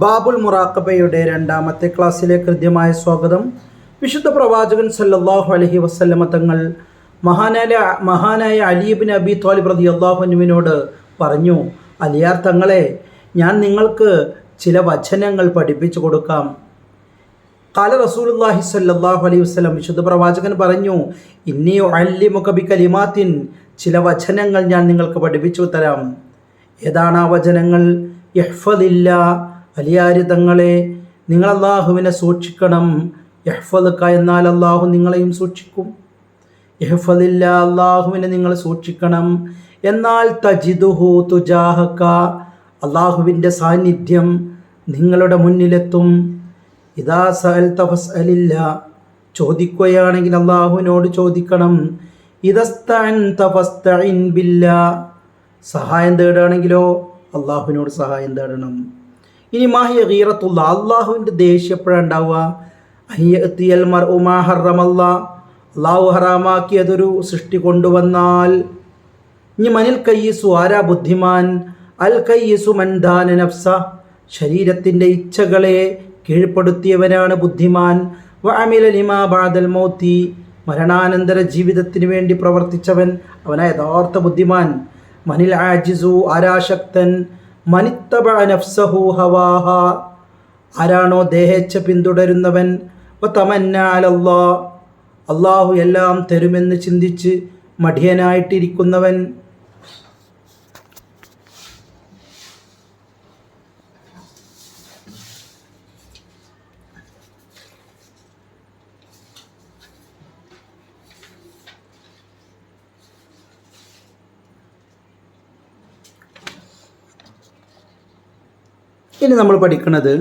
ബാബുൽ മുറാഖബയുടെ രണ്ടാമത്തെ ക്ലാസ്സിലേക്ക് ഹൃദ്യമായ സ്വാഗതം. വിശുദ്ധ പ്രവാചകൻ സല്ലല്ലാഹു അലൈഹി വസല്ലമ തങ്ങൾ മഹാനായ അലി ഇബ്നു അബി ത്വാലിബ് റളിയല്ലാഹു അൻഹുവിനോട് പറഞ്ഞു, അലിയാർ തങ്ങളെ, ഞാൻ നിങ്ങൾക്ക് ചില വചനങ്ങൾ പഠിപ്പിച്ചു കൊടുക്കാം. ഖാല റസൂലുള്ളാഹി സ്വല്ലല്ലാഹു അലൈഹി വസല്ലം, വിശുദ്ധ പ്രവാചകൻ പറഞ്ഞു, ഇന്നി ഉഅല്ലിമുക ബികലിമാത്തിൻ, ചില വചനങ്ങൾ ഞാൻ നിങ്ങൾക്ക് പഠിപ്പിച്ചു തരാം. ഏതാണ് ആ വചനങ്ങൾ? യഹ്ഫദില്ലാ, അലിയാർ തങ്ങളെ, നിങ്ങൾ അള്ളാഹുവിനെ സൂക്ഷിക്കണം. യഹ്ഫദുക എന്നാൽ അള്ളാഹു നിങ്ങളെയും സൂക്ഷിക്കും. യഹ്ഫദില്ലാ, അള്ളാഹുവിനെ നിങ്ങൾ സൂക്ഷിക്കണം. എന്നാൽ തജിദുഹു തുജാഹക, അള്ളാഹുവിൻ്റെ സാന്നിധ്യം നിങ്ങളുടെ മുന്നിലെത്തും. ഇദാ സഅൽത ഫസ്അലില്ലാ, ചോദിക്കുകയാണെങ്കിൽ അള്ളാഹുവിനോട് ചോദിക്കണം. ഇദസ്തഅൻത ഫസ്തഇൻ ബില്ലാ, സഹായം തേടുകയാണെങ്കിലോ അള്ളാഹുവിനോട് സഹായം തേടണം. ഇനി മാഹിയ ഗീറത്തുള്ള, അള്ളാഹുവിൻ്റെ ദേഷ്യം എപ്പോഴാണ് ഉണ്ടാവുക? അയ്യത്തിയൽ മർഉ മാ ഹറമല്ലാ, അള്ളാഹു ഹറാമാക്കിയതൊരു സൃഷ്ടി കൊണ്ടുവന്നാൽ. ഇനി മനിൽ കയ്യിസു, ആരാ ബുദ്ധിമാൻ? അൽ കയ്യിസു മൻ ദാന നഫ്സ, ശരീരത്തിൻ്റെ ഇച്ഛകളെ കീഴ്പ്പെടുത്തിയവനാണ് ബുദ്ധിമാൻ. വഅമില ലിമാ ബഅദൽ മൗതി, മരണാനന്തര ജീവിതത്തിന് വേണ്ടി പ്രവർത്തിച്ചവൻ, അവനാ യഥാർത്ഥ ബുദ്ധിമാൻ. മനിൽ ആജിസു, ആരാശക്തൻ? മനിത്തബഅ നഫ്സഹു ഹവാഹ, ആരാണോ ദേഹേച്ഛ പിന്തുടരുന്നവൻ. വതമന്ന അലല്ലാ, അള്ളാഹു എല്ലാം തരുമെന്ന് ചിന്തിച്ച് മടിയനായിട്ടിരിക്കുന്നവൻ. ഇനി നമ്മൾ പഠിക്കുന്നത്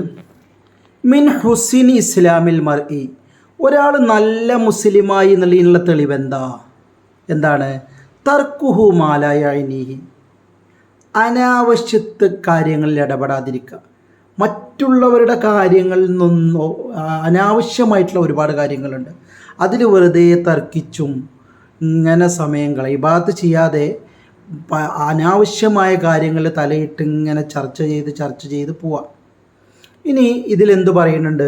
മിൻ ഹുസ്നി ഇസ്ലാമിൽ മർഇ, ഒരാൾ നല്ല മുസ്ലിമായി എന്നുള്ളതിനുള്ള തെളിവെന്താ? എന്താണ്? തർക്കുഹു മാലാ യഅ്നീഹി, അനാവശ്യത്ത് കാര്യങ്ങളിൽ ഇടപെടാതിരിക്കുക. മറ്റുള്ളവരുടെ കാര്യങ്ങളിൽ നിന്നോ, അനാവശ്യമായിട്ടുള്ള ഒരുപാട് കാര്യങ്ങളുണ്ട്, അതിൽ വെറുതെ തർക്കിച്ചും ഇങ്ങനെ സമയം കളയും. ഇബാദത്ത് ചെയ്യാതെ അനാവശ്യമായ കാര്യങ്ങൾ തലയിട്ട് ഇങ്ങനെ ചർച്ച ചെയ്ത് പോവാം. ഇനി ഇതിലെന്തു പറയുന്നുണ്ട്?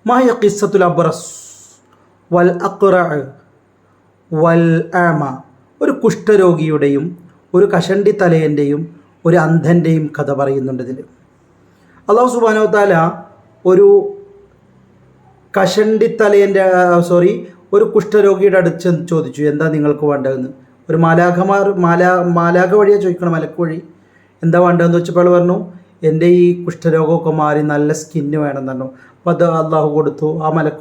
മാഹിയ ഖിസ്സത്തുൽ അബ്റസ് വൽ അഖ്റഅ വൽ ആമ, ഒരു കുഷ്ഠരോഗിയുടെയും ഒരു കഷണ്ടി തലയൻ്റെയും ഒരു അന്ധൻ്റെയും കഥ പറയുന്നുണ്ട് ഇതിൽ. അല്ലാഹു സുബ്ഹാനഹു വ തആല ഒരു ഒരു കുഷ്ഠരോഗിയുടെ അടുത്ത് ചോദിച്ചു, എന്താ നിങ്ങൾക്ക് വേണ്ടതെന്ന്. ഒരു മാലാഖ വഴിയാണ് ചോദിക്കണം, മലക്ക് വഴി. എന്താ വേണ്ടതെന്ന് വെച്ചപ്പോൾ പറഞ്ഞു, എൻ്റെ ഈ കുഷ്ഠരോഗമൊക്കെ മാറി നല്ല സ്കിന്ന് വേണമെന്ന് പറഞ്ഞു. അപ്പോൾ അത് അള്ളാഹു കൊടുത്തു. ആ മലക്ക്